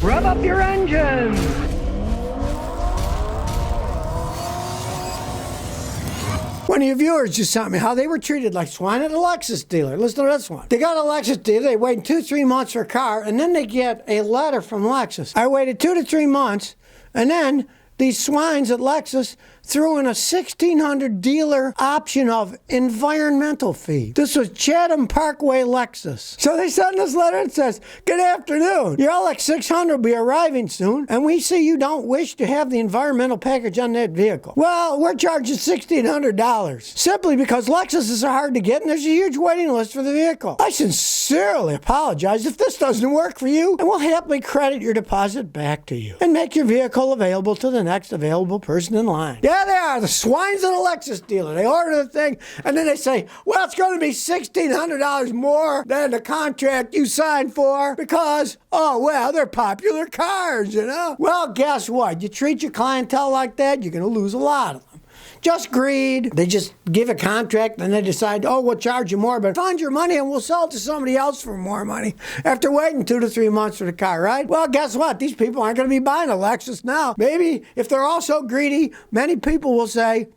Rev up your engines! One of your viewers just sent me how they were treated like swine at a Lexus dealer. Listen to this one. They got a Lexus dealer, they wait 2-3 months for a car, and then they get a letter from Lexus. I waited 2 to 3 months, and then these swines at Lexus threw in a $1,600 dealer option of environmental fee. This was Chatham Parkway Lexus. So they sent this letter and says, "Good afternoon. Your LX600 will be arriving soon, and we see you don't wish to have the environmental package on that vehicle. Well, we're charging $1,600 simply because Lexuses are hard to get and there's a huge waiting list for the vehicle. I sincerely apologize if this doesn't work for you, and we'll happily credit your deposit back to you and make your vehicle available to the next available person in line." Yeah, they are, the swines at a Lexus dealer. They order the thing, and then they say, well, it's going to be $1,600 more than the contract you signed for because, oh, well, they're popular cars, you know? Well, guess what? You treat your clientele like that, you're going to lose a lot of them. Just greed. They just give a contract and they decide, oh, we'll charge you more, but fund your money and we'll sell it to somebody else for more money after waiting 2 to 3 months for the car, right? Well, guess what? These people aren't going to be buying a Lexus now. Maybe if they're all so greedy, many people will say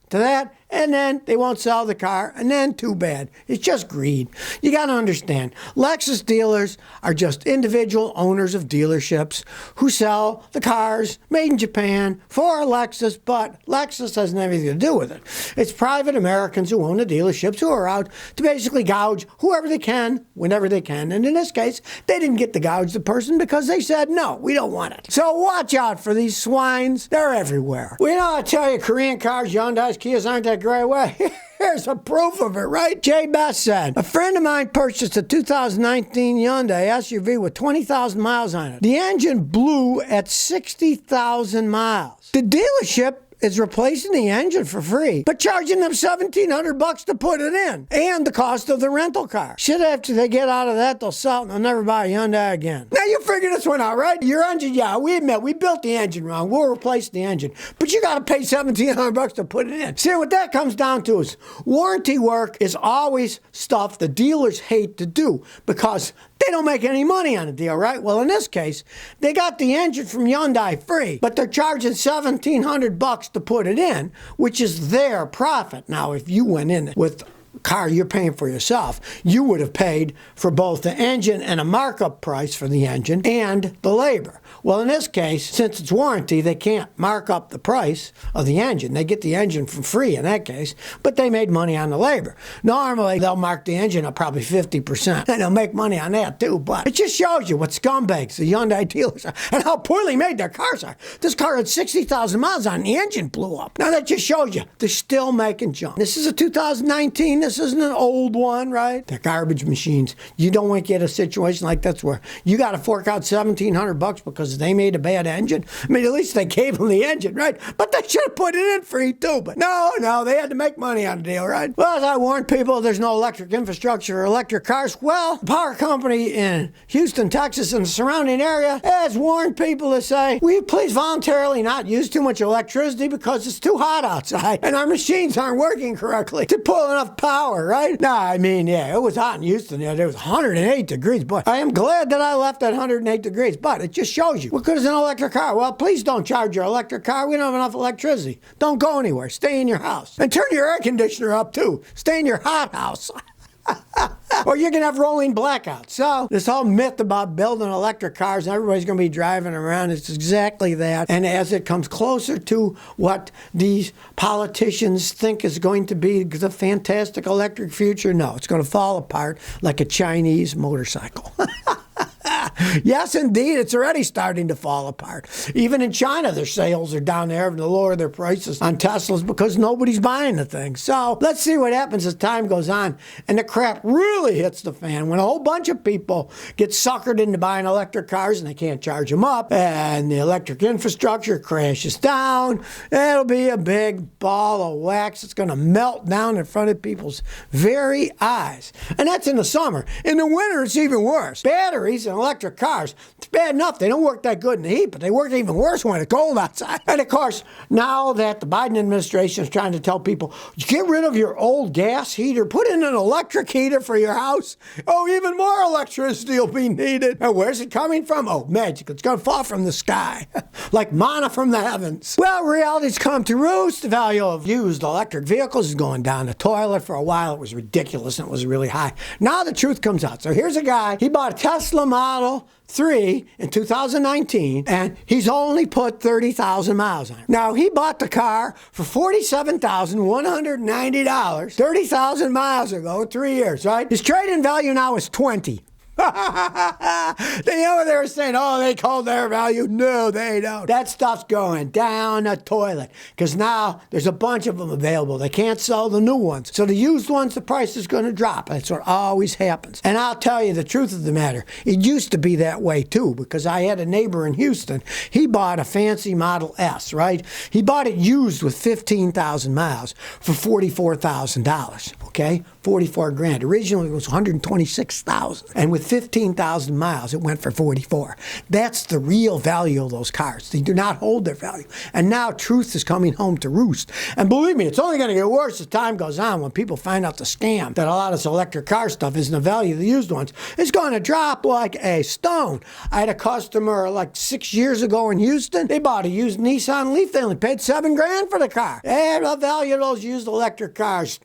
to that, and then they won't sell the car, and then too bad. It's just greed. You got to understand, Lexus dealers are just individual owners of dealerships who sell the cars made in Japan for Lexus, but Lexus has nothing to do with it. It's private Americans who own the dealerships who are out to basically gouge whoever they can, whenever they can, and in this case, they didn't get to gouge the person because they said, no, we don't want it. So watch out for these swines. They're everywhere. We know I tell you, Korean cars, Hyundais, Kias aren't that great way. Here's a proof of it, right? Jay Best said, a friend of mine purchased a 2019 Hyundai SUV with 20,000 miles on it. The engine blew at 60,000 miles. The dealership is replacing the engine for free, but charging them $1,700 to put it in, and the cost of the rental car. Shit, after they get out of that, they'll sell it and they'll never buy a Hyundai again. Now you figure this one out, right? Your engine, yeah, we admit, we built the engine wrong. We'll replace the engine, but you got to pay $1,700 to put it in. See, what that comes down to is warranty work is always stuff the dealers hate to do because they don't make any money on the deal, right? Well, in this case, they got the engine from Hyundai free, but they're charging $1,700 to put it in, which is their profit. Now, if you went in with a car you're paying for yourself, you would have paid for both the engine and a markup price for the engine and the labor. Well, in this case, since it's warranty, they can't mark up the price of the engine. They get the engine for free in that case, but they made money on the labor. Normally, they'll mark the engine up probably 50%, and they'll make money on that too, but it just shows you what scumbags the Hyundai dealers are and how poorly made their cars are. This car had 60,000 miles on it, the engine blew up. Now, that just shows you they're still making junk. This is a 2019, this isn't an old one, right? They're garbage machines. You don't want to get a situation like that's where you got to fork out $1,700 because they made a bad engine. I mean, at least they gave them the engine, right? But they should have put it in free too. But no, they had to make money on the deal, right? Well, as I warned people, there's no electric infrastructure or electric cars. Well, the power company in Houston, Texas, and the surrounding area has warned people to say, will you please voluntarily not use too much electricity because it's too hot outside and our machines aren't working correctly to pull enough power, right? No, I mean, yeah, it was hot in Houston. Yeah, there was 108 degrees, but I am glad that I left at 108 degrees. But it just shows you, what good is an electric car? Well, please don't charge your electric car. We don't have enough electricity. Don't go anywhere. Stay in your house. And turn your air conditioner up, too. Stay in your hot house. Or you're going to have rolling blackouts. So this whole myth about building electric cars and everybody's going to be driving around, it's exactly that. And as it comes closer to what these politicians think is going to be the fantastic electric future, no, it's going to fall apart like a Chinese motorcycle. Yes, indeed, it's already starting to fall apart. Even in China, their sales are down there and to lower their prices on Teslas because nobody's buying the thing. So let's see what happens as time goes on and the crap really hits the fan when a whole bunch of people get suckered into buying electric cars and they can't charge them up and the electric infrastructure crashes down. It'll be a big ball of wax. It's going to melt down in front of people's very eyes. And that's in the summer. In the winter, it's even worse. Batteries and electric electric cars. It's bad enough they don't work that good in the heat, but they work even worse when it's cold outside. And of course, now that the Biden administration is trying to tell people, get rid of your old gas heater, put in an electric heater for your house. Oh, even more electricity will be needed. And where's it coming from? Oh, magic. It's going to fall from the sky, like manna from the heavens. Well, reality's come to roost. The value of used electric vehicles is going down the toilet. For a while, it was ridiculous and it was really high. Now the truth comes out. So here's a guy, he bought a Tesla Model 3 in 2019, and he's only put 30,000 miles on it. Now, he bought the car for $47,190, 30,000 miles ago, 3 years, right? His trade-in value now is 20. You know what they were saying? Oh, they called their value. No, they don't. That stuff's going down the toilet because now there's a bunch of them available. They can't sell the new ones. So the used ones, the price is going to drop. That's what always happens. And I'll tell you the truth of the matter. It used to be that way too, because I had a neighbor in Houston. He bought a fancy Model S, right? He bought it used with 15,000 miles for $44,000. Okay? 44 grand. Originally it was 126,000. And with 15,000 miles, it went for 44. That's the real value of those cars. They do not hold their value. And now truth is coming home to roost. And believe me, it's only going to get worse as time goes on when people find out the scam that a lot of this electric car stuff isn't the value of the used ones. It's going to drop like a stone. I had a customer like 6 years ago in Houston. They bought a used Nissan Leaf. They only paid $7 grand for the car. And the value of those used electric cars,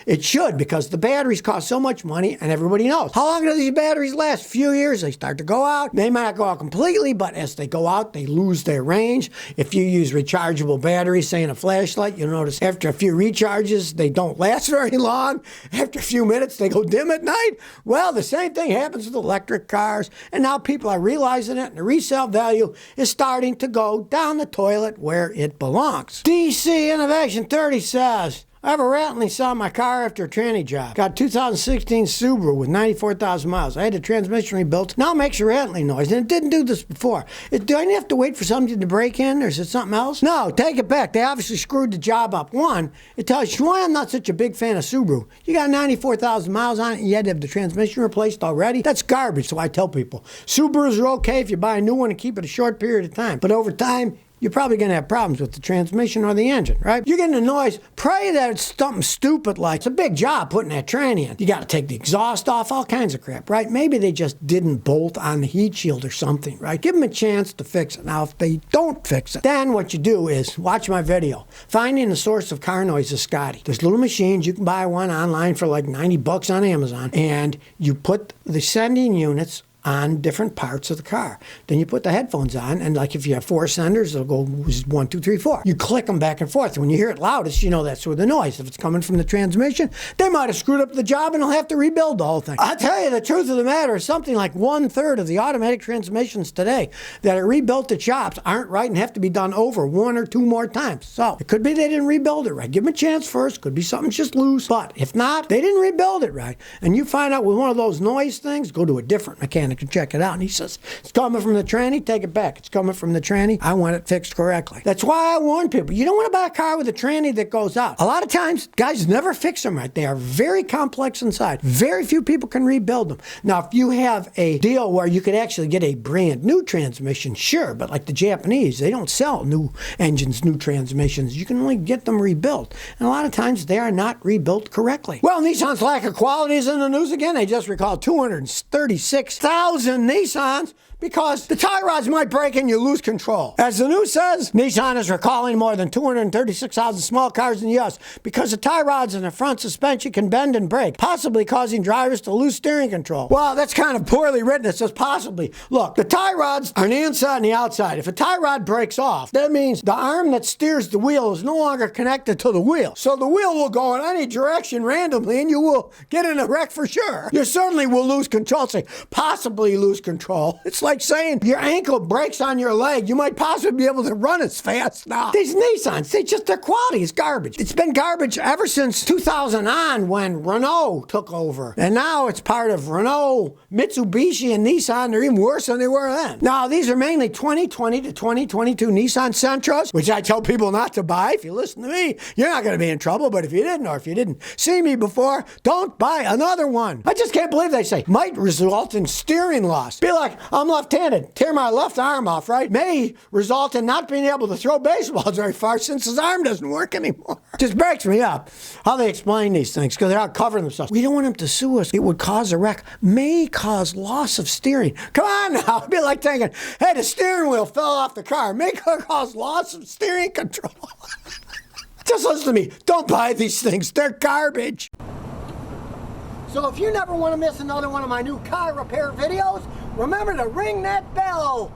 it should, because the batteries cost so much money, and everybody knows. How long do these batteries last? A few years. They start to go out. They might not go out completely, but as they go out, they lose their range. If you use rechargeable batteries, say in a flashlight, you'll notice after a few recharges, they don't last very long. After a few minutes, they go dim at night. Well, the same thing happens with electric cars, and now people are realizing it, and the resale value is starting to go down the toilet where it belongs. DC Innovation 30 says, I have a rattling sound in my car after a tranny job. Got a 2016 Subaru with 94,000 miles. I had the transmission rebuilt. Now it makes a rattling noise, and it didn't do this before. Do I have to wait for something to break in, or is it something else? No, take it back. They obviously screwed the job up. One, it tells you why I'm not such a big fan of Subaru. You got 94,000 miles on it, and you had to have the transmission replaced already? That's garbage, so I tell people. Subarus are okay if you buy a new one and keep it a short period of time. But over time, you're probably going to have problems with the transmission or the engine, right? You're getting a noise. Pray that it's something stupid like, it's a big job putting that tranny in. You got to take the exhaust off, all kinds of crap, right? Maybe they just didn't bolt on the heat shield or something, right? Give them a chance to fix it. Now, if they don't fix it, then what you do is watch my video, Finding the Source of Car Noise of Scotty. There's little machines. You can buy one online for like $90 on Amazon, and you put the sending units on different parts of the car. Then you put the headphones on, and like if you have 4 senders, they'll go 1, 2, 3, 4. You click them back and forth. When you hear it loudest, you know that's where the noise. If it's coming from the transmission, they might have screwed up the job and they'll have to rebuild the whole thing. I'll tell you the truth of the matter is something like 1/3 of the automatic transmissions today that are rebuilt at shops aren't right and have to be done over 1 or 2 more times. So it could be they didn't rebuild it right. Give them a chance first. Could be something's just loose. But if not, they didn't rebuild it right. And you find out with one of those noise things, go to a different mechanic and check it out. And he says, it's coming from the tranny, take it back. It's coming from the tranny. I want it fixed correctly. That's why I warn people, you don't want to buy a car with a tranny that goes out. A lot of times, guys never fix them right. They are very complex inside. Very few people can rebuild them. Now, if you have a deal where you could actually get a brand new transmission, sure, but like the Japanese, they don't sell new engines, new transmissions. You can only get them rebuilt. And a lot of times, they are not rebuilt correctly. Well, Nissan's lack of quality is in the news again. They just recalled 236,000 Nissans because the tie rods might break and you lose control. As the news says, Nissan is recalling more than 236,000 small cars in the U.S. because the tie rods in the front suspension can bend and break, possibly causing drivers to lose steering control. Well, that's kind of poorly written. It says possibly. Look, the tie rods are on the inside and the outside. If a tie rod breaks off, that means the arm that steers the wheel is no longer connected to the wheel. So the wheel will go in any direction randomly and you will get in a wreck for sure. You certainly will lose control. Say, possibly lose control. It's like saying your ankle breaks on your leg. You might possibly be able to run as fast now. These Nissans, their quality is garbage. It's been garbage ever since 2000 on when Renault took over. And now it's part of Renault, Mitsubishi, and Nissan. They're even worse than they were then. Now, these are mainly 2020 to 2022 Nissan Sentras, which I tell people not to buy. If you listen to me, you're not going to be in trouble. But if you didn't, or if you didn't see me before, don't buy another one. I just can't believe they say might result in steering hearing loss. Be like, I'm left-handed, tear my left arm off, right? May result in not being able to throw baseballs very far since his arm doesn't work anymore. Just breaks me up how they explain these things because they're out covering themselves. We don't want him to sue us. It would cause a wreck, may cause loss of steering. Come on now. It'd be like thinking, hey, the steering wheel fell off the car. May cause loss of steering control. Just listen to me. Don't buy these things. They're garbage. So if you never want to miss another one of my new car repair videos, remember to ring that bell.